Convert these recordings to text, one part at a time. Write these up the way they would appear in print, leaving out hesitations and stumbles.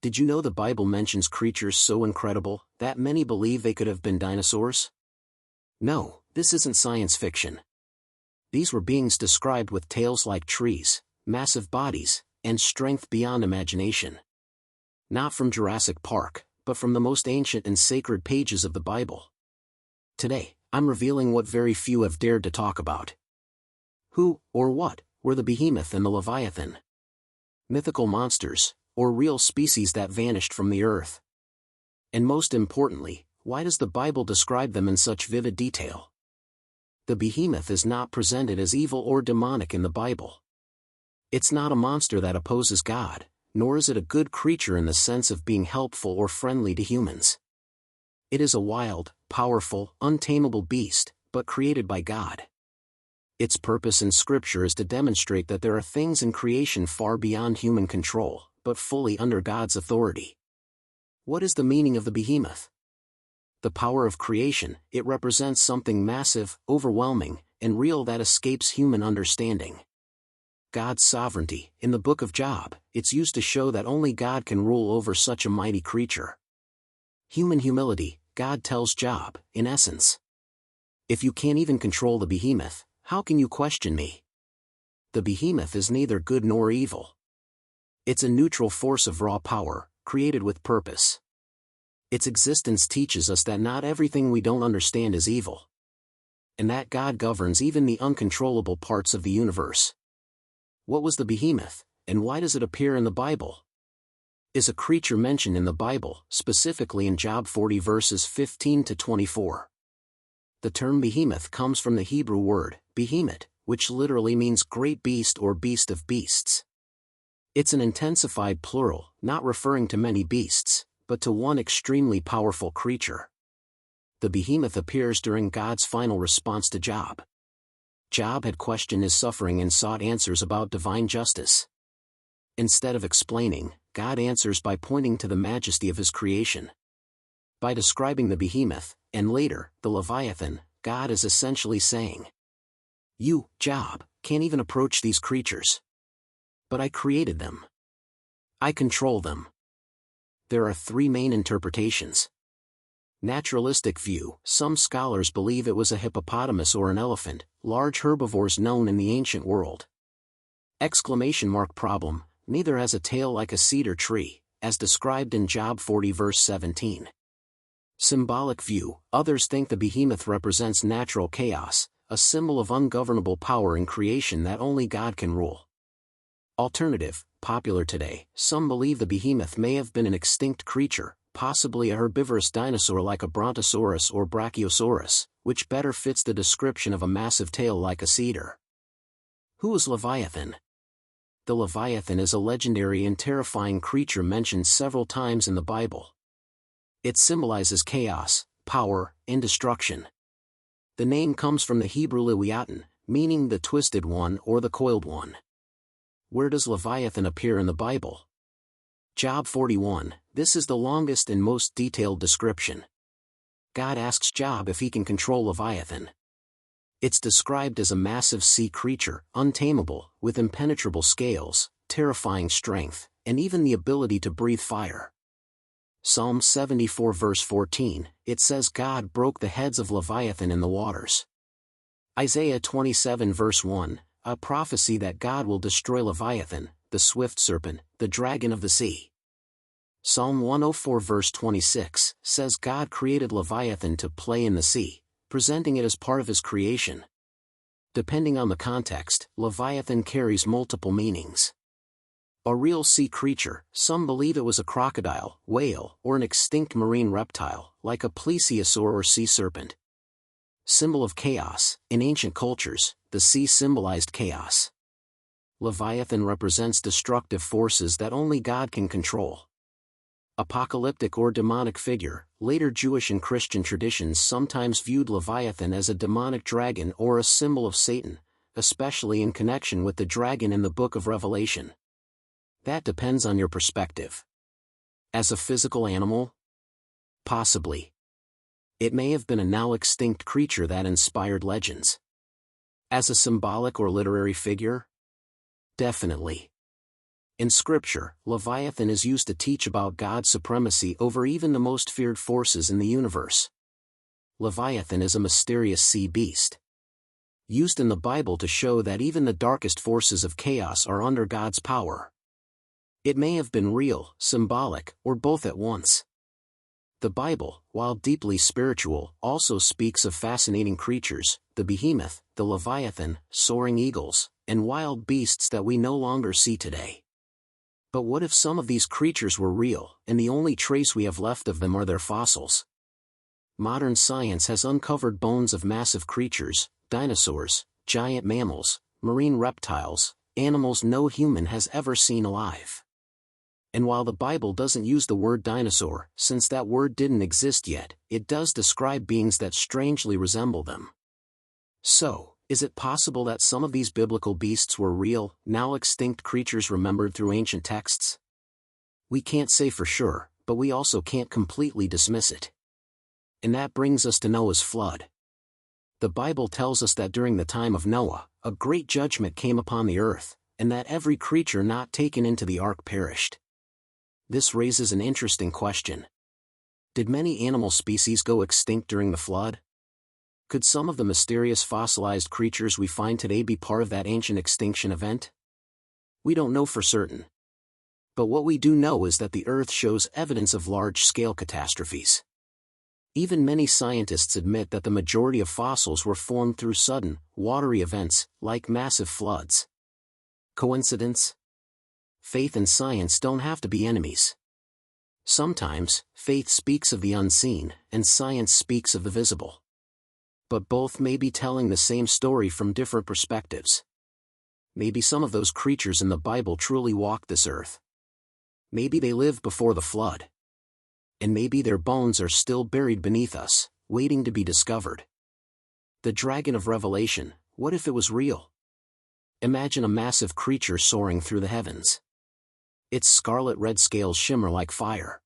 Did you know the Bible mentions creatures so incredible that many believe they could have been dinosaurs? No, this isn't science fiction. These were beings described with tails like trees, massive bodies, and strength beyond imagination. Not from Jurassic Park, but from the most ancient and sacred pages of the Bible. Today, I'm revealing what very few have dared to talk about. Who, or what, were the Behemoth and the Leviathan? Mythical monsters, or real species that vanished from the earth? And most importantly, why does the Bible describe them in such vivid detail? The Behemoth is not presented as evil or demonic in the Bible. It's not a monster that opposes God, nor is it a good creature in the sense of being helpful or friendly to humans. It is a wild, powerful, untamable beast, but created by God. Its purpose in Scripture is to demonstrate that there are things in creation far beyond human control, but fully under God's authority. What is the meaning of the Behemoth? The power of creation. It represents something massive, overwhelming, and real that escapes human understanding. God's sovereignty. In the book of Job, it's used to show that only God can rule over such a mighty creature. Human humility. God tells Job, in essence, if you can't even control the Behemoth, how can you question me? The Behemoth is neither good nor evil. It's a neutral force of raw power, created with purpose. Its existence teaches us that not everything we don't understand is evil, and that God governs even the uncontrollable parts of the universe. What was the Behemoth, and why does it appear in the Bible? Is a creature mentioned in the Bible, specifically in Job 40 verses 15 to 24. The term behemoth comes from the Hebrew word, behemoth, which literally means great beast or beast of beasts. It's an intensified plural, not referring to many beasts, but to one extremely powerful creature. The behemoth appears during God's final response to Job. Job had questioned his suffering and sought answers about divine justice. Instead of explaining, God answers by pointing to the majesty of his creation. By describing the behemoth, and later, the Leviathan, God is essentially saying, you, Job, can't even approach these creatures. But I created them. I control them. There are three main interpretations. Naturalistic view. Some scholars believe it was a hippopotamus or an elephant, large herbivores known in the ancient world. Problem. Neither has a tail like a cedar tree, as described in Job 40 verse 17. Symbolic view. Others think the behemoth represents natural chaos, a symbol of ungovernable power in creation that only God can rule. Alternative. Popular today. Some believe the behemoth may have been an extinct creature, possibly a herbivorous dinosaur like a brontosaurus or brachiosaurus, which better fits the description of a massive tail like a cedar. Who is Leviathan? The Leviathan is a legendary and terrifying creature mentioned several times in the Bible. It symbolizes chaos, power, and destruction. The name comes from the Hebrew Leviathan, meaning the twisted one or the coiled one. Where does Leviathan appear in the Bible? Job 41. This is the longest and most detailed description. God asks Job if he can control Leviathan. It's described as a massive sea creature, untamable, with impenetrable scales, terrifying strength, and even the ability to breathe fire. Psalm 74 verse 14, it says God broke the heads of Leviathan in the waters. Isaiah 27 verse 1, a prophecy that God will destroy Leviathan, the swift serpent, the dragon of the sea. Psalm 104 verse 26, says God created Leviathan to play in the sea, presenting it as part of his creation. Depending on the context, Leviathan carries multiple meanings. A real sea creature. Some believe it was a crocodile, whale, or an extinct marine reptile, like a plesiosaur or sea serpent. Symbol of chaos. In ancient cultures, the sea symbolized chaos. Leviathan represents destructive forces that only God can control. Apocalyptic or demonic figure. Later Jewish and Christian traditions sometimes viewed Leviathan as a demonic dragon or a symbol of Satan, especially in connection with the dragon in the book of Revelation. That depends on your perspective. As a physical animal? Possibly. It may have been a now extinct creature that inspired legends. As a symbolic or literary figure? Definitely. In Scripture, Leviathan is used to teach about God's supremacy over even the most feared forces in the universe. Leviathan is a mysterious sea beast, used in the Bible to show that even the darkest forces of chaos are under God's power. It may have been real, symbolic, or both at once. The Bible, while deeply spiritual, also speaks of fascinating creatures, the behemoth, the Leviathan, soaring eagles, and wild beasts that we no longer see today. But what if some of these creatures were real, and the only trace we have left of them are their fossils? Modern science has uncovered bones of massive creatures, dinosaurs, giant mammals, marine reptiles, animals no human has ever seen alive. And while the Bible doesn't use the word dinosaur, since that word didn't exist yet, it does describe beings that strangely resemble them. So, is it possible that some of these biblical beasts were real, now extinct creatures remembered through ancient texts? We can't say for sure, but we also can't completely dismiss it. And that brings us to Noah's flood. The Bible tells us that during the time of Noah, a great judgment came upon the earth, and that every creature not taken into the ark perished. This raises an interesting question. Did many animal species go extinct during the flood? Could some of the mysterious fossilized creatures we find today be part of that ancient extinction event? We don't know for certain. But what we do know is that the Earth shows evidence of large-scale catastrophes. Even many scientists admit that the majority of fossils were formed through sudden, watery events, like massive floods. Coincidence? Faith and science don't have to be enemies. Sometimes, faith speaks of the unseen, and science speaks of the visible. But both may be telling the same story from different perspectives. Maybe some of those creatures in the Bible truly walked this earth. Maybe they lived before the flood. And maybe their bones are still buried beneath us, waiting to be discovered. The dragon of Revelation, what if it was real? Imagine a massive creature soaring through the heavens. Its scarlet-red scales shimmer like fire.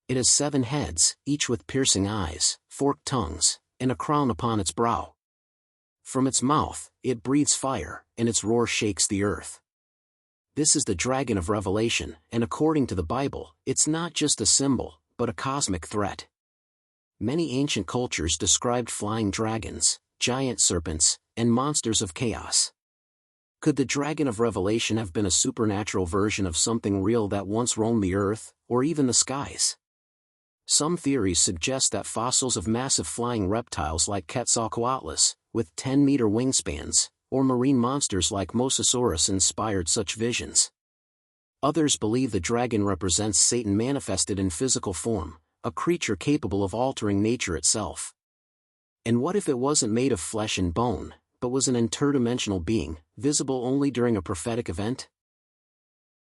It has 7 heads, each with piercing eyes, forked tongues, and a crown upon its brow. From its mouth, it breathes fire, and its roar shakes the earth. This is the dragon of Revelation, and according to the Bible, it's not just a symbol, but a cosmic threat. Many ancient cultures described flying dragons, giant serpents, and monsters of chaos. Could the dragon of Revelation have been a supernatural version of something real that once roamed the earth, or even the skies? Some theories suggest that fossils of massive flying reptiles like Quetzalcoatlus, with 10-meter wingspans, or marine monsters like Mosasaurus inspired such visions. Others believe the dragon represents Satan manifested in physical form, a creature capable of altering nature itself. And what if it wasn't made of flesh and bone, but was an interdimensional being, visible only during a prophetic event?